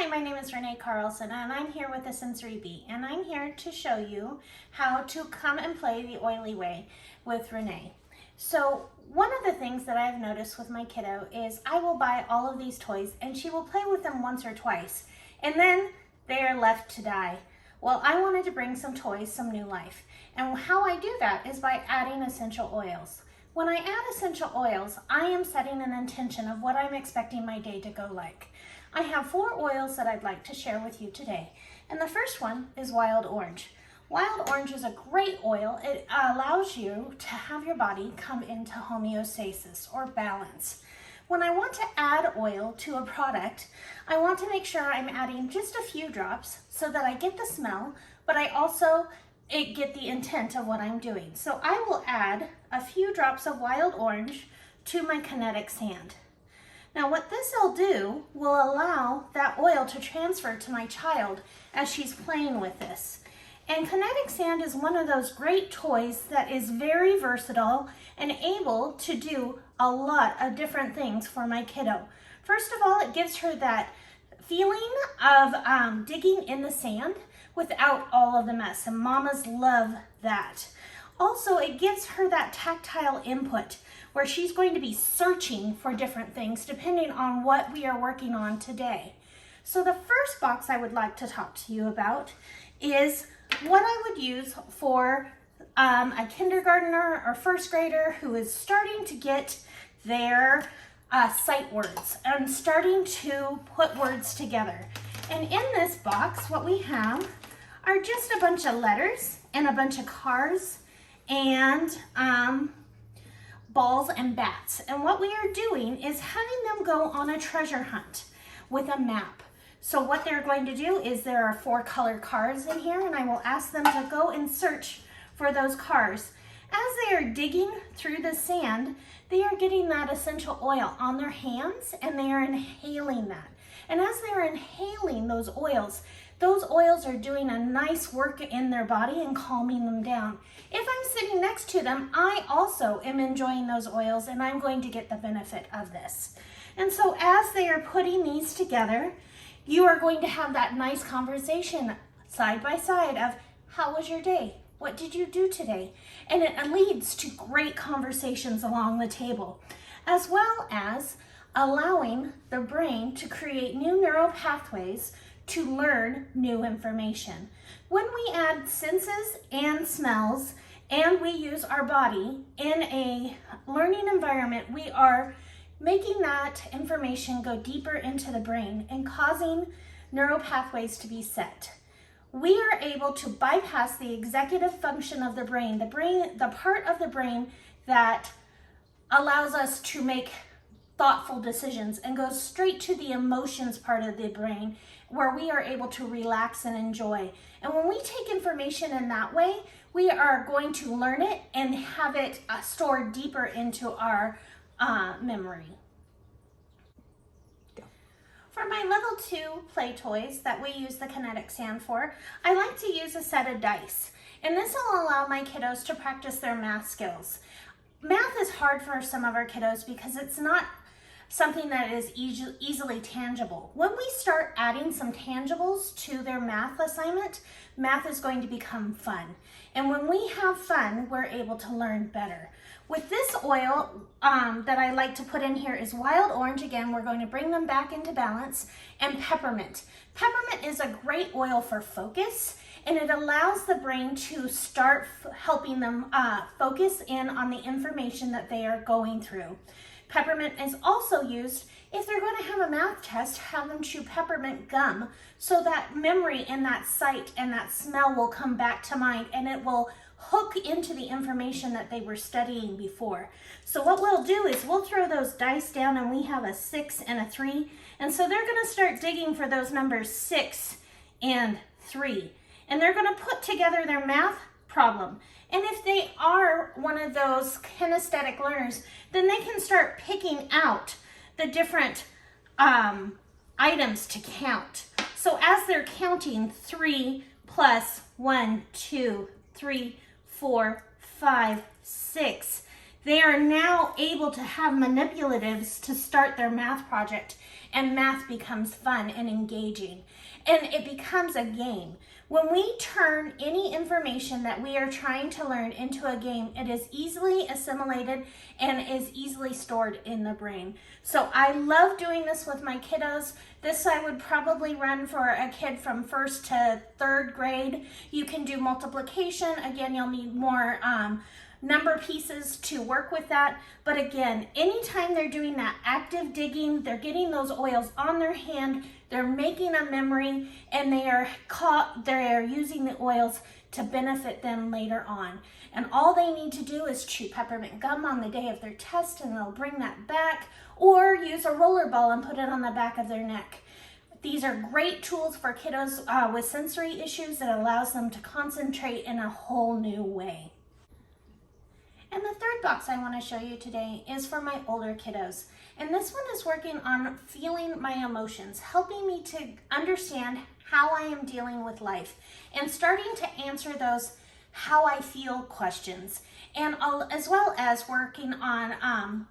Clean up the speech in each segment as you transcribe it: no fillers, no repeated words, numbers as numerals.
Hi, my name is Renee Carlson and I'm here with the Sensory Bee, and I'm here to show you how to come and play the oily way with Renee. So one of the things that I've noticed with my kiddo is I will buy all of these toys and she will play with them once or twice and then they are left to die. Well, I wanted to bring some toys some new life, and how I do that is by adding essential oils. When I add essential oils, I am setting an intention of what I'm expecting my day to go like. I have 4 oils that I'd like to share with you today. And the first one is wild orange. Wild orange is a great oil. It allows you to have your body come into homeostasis or balance. When I want to add oil to a product, I want to make sure I'm adding just a few drops so that I get the smell, but I also get the intent of what I'm doing. So I will add a few drops of wild orange to my Kinetic sand. Now what this will do will allow that oil to transfer to my child as she's playing with this. And Kinetic sand is one of those great toys that is very versatile and able to do a lot of different things for my kiddo. First of all, it gives her that feeling of digging in the sand without all of the mess, and mamas love that. Also, it gives her that tactile input where she's going to be searching for different things depending on what we are working on today. So the first box I would like to talk to you about is what I would use for a kindergartner or first grader who is starting to get their sight words and starting to put words together. And in this box, what we have are just a bunch of letters and a bunch of cars and balls and bats. And what we are doing is having them go on a treasure hunt with a map. So what they're going to do is there are 4 colored cars in here, and I will ask them to go and search for those cars. As they are digging through the sand, they are getting that essential oil on their hands and they are inhaling that. And as they are inhaling those oils are doing a nice work in their body and calming them down. If I'm sitting next to them, I also am enjoying those oils and I'm going to get the benefit of this. And so as they are putting these together, you are going to have that nice conversation side by side of how was your day? What did you do today? And it leads to great conversations along the table, as well as allowing the brain to create new neural pathways to learn new information. When we add senses and smells and we use our body in a learning environment, we are making that information go deeper into the brain and causing neural pathways to be set. We are able to bypass the executive function of the brain, the part of the brain that allows us to make thoughtful decisions, and go straight to the emotions part of the brain where we are able to relax and enjoy. And when we take information in that way, we are going to learn it and have it stored deeper into our memory. For my level 2 play toys that we use the Kinetic sand for, I like to use a set of dice. And this will allow my kiddos to practice their math skills. Math is hard for some of our kiddos because it's not something that is easily tangible. When we start adding some tangibles to their math assignment, math is going to become fun. And when we have fun, we're able to learn better. With this oil that I like to put in here is wild orange. Again, we're going to bring them back into balance, and peppermint. Peppermint is a great oil for focus, and it allows the brain to start helping them focus in on the information that they are going through. Peppermint is also used if they're going to have a math test, have them chew peppermint gum so that memory and that sight and that smell will come back to mind and it will hook into the information that they were studying before. So what we'll do is we'll throw those dice down, and we have a 6 and a 3. And so they're going to start digging for those numbers 6 and 3. And they're going to put together their math problem. And if they are one of those kinesthetic learners, then they can start picking out the different items to count. So as they're counting 3 plus 1, 2, 3, 4, 5, 6, they are now able to have manipulatives to start their math project, and math becomes fun and engaging, and it becomes a game. When we turn any information that we are trying to learn into a game, it is easily assimilated and is easily stored in the brain. So I love doing this with my kiddos. This I would probably run for a kid from 1st to 3rd grade. You can do multiplication. Again, you'll need more number pieces to work with that. But again, anytime they're doing that active digging, they're getting those oils on their hand, they're making a memory, and they are using the oils to benefit them later on. And all they need to do is chew peppermint gum on the day of their test, and they'll bring that back, or use a roller ball and put it on the back of their neck. These are great tools for kiddos with sensory issues that allows them to concentrate in a whole new way. And the third box I want to show you today is for my older kiddos. And this one is working on feeling my emotions, helping me to understand how I am dealing with life, and starting to answer those how I feel questions. And as well as working on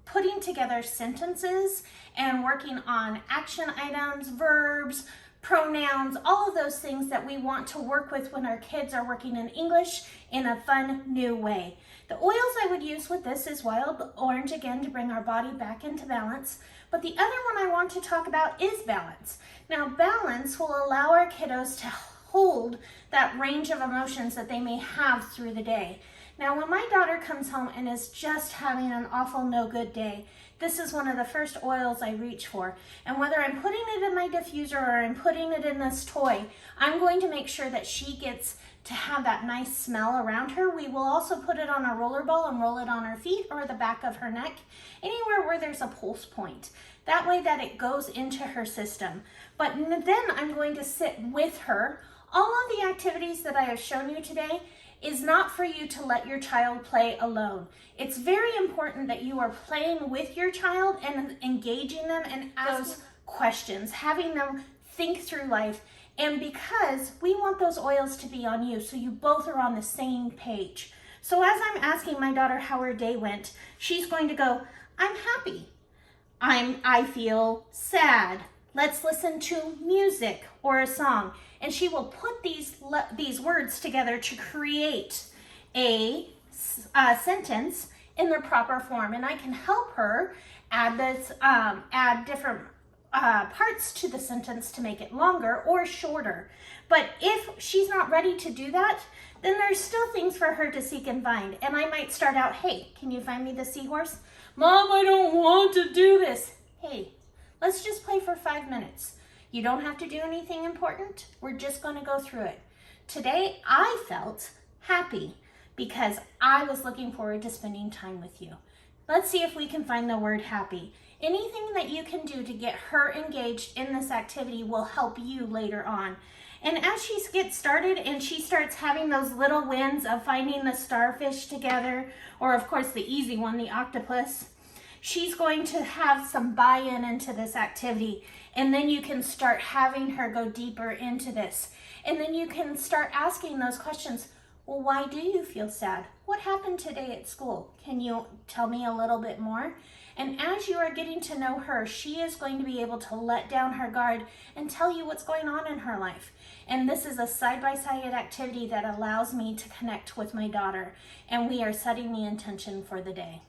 putting together sentences and working on action items, verbs, pronouns, all of those things that we want to work with when our kids are working in English in a fun new way. The oils I would use with this is wild orange, again, to bring our body back into balance. But the other one I want to talk about is balance. Now, balance will allow our kiddos to hold that range of emotions that they may have through the day. Now, when my daughter comes home and is just having an awful no good day, this is one of the first oils I reach for. And whether I'm putting it in my diffuser or I'm putting it in this toy, I'm going to make sure that she gets to have that nice smell around her. We will also put it on a roller ball and roll it on her feet or the back of her neck, anywhere where there's a pulse point. That way that it goes into her system. But then I'm going to sit with her. All of the activities that I have shown you today is not for you to let your child play alone. It's very important that you are playing with your child and engaging them and asking those questions, having them think through life. And because we want those oils to be on you, so you both are on the same page. So as I'm asking my daughter how her day went, she's going to go, I'm happy. I feel sad. Let's listen to music or a song. And she will put these words together to create a sentence in their proper form. And I can help her add different parts to the sentence to make it longer or shorter. But if she's not ready to do that, then there's still things for her to seek and find. And I might start out, hey, can you find me the seahorse? Mom, I don't want to do this. Hey, let's just play for 5 minutes. You don't have to do anything important. We're just going to go through it. Today, I felt happy because I was looking forward to spending time with you. Let's see if we can find the word happy. Anything that you can do to get her engaged in this activity will help you later on. And as she gets started and she starts having those little wins of finding the starfish together, or of course the easy one, the octopus, she's going to have some buy-in into this activity. And then you can start having her go deeper into this. And then you can start asking those questions. Well, why do you feel sad? What happened today at school? Can you tell me a little bit more? And as you are getting to know her, she is going to be able to let down her guard and tell you what's going on in her life. And this is a side-by-side activity that allows me to connect with my daughter. And we are setting the intention for the day.